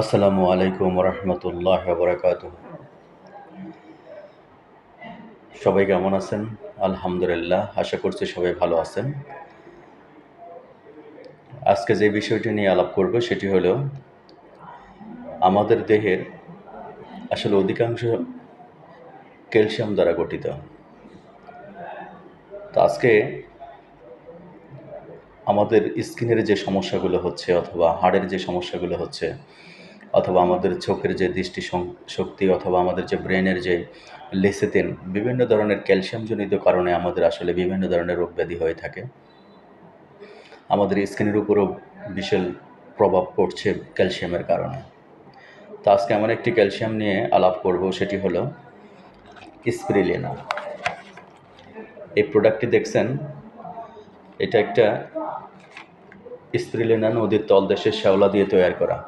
আসসালামু আলাইকুম রহমতুল্লাহ বরকাতুহ। সবাই কেমন আছেন? আলহামদুলিল্লাহ, আশা করছি সবাই ভালো আছেন। আজকে যে বিষয়টি নিয়ে আলাপ করব সেটি হলো আমাদের দেহের আসলে অধিকাংশ ক্যালসিয়াম দ্বারা গঠিত। তো আজকে আমাদের স্কিনের যে সমস্যাগুলো হচ্ছে, অথবা হাড়ের যে সমস্যাগুলো হচ্ছে, অথবা আমাদের চোখের যে দৃষ্টি শক্তি, অথবা আমাদের যে ব্রেনের যে লেসিথিন, বিভিন্ন ধরনের ক্যালসিয়ামজনিত কারণে আমাদের আসলে বিভিন্ন ধরনের রোগ ব্যাধি হয়ে থাকে। আমাদের স্কিনের উপরও বিশাল প্রভাব পড়ছে ক্যালসিয়ামের কারণে। তো আজকে এমন একটি ক্যালসিয়াম নিয়ে আলাপ করব, সেটি হলো স্পিরিলিনা। এই প্রোডাক্টটি দেখছেন, এটা একটা স্পিরিলিনা নদীর তলদেশের শ্যাওলা দিয়ে তৈরি করা।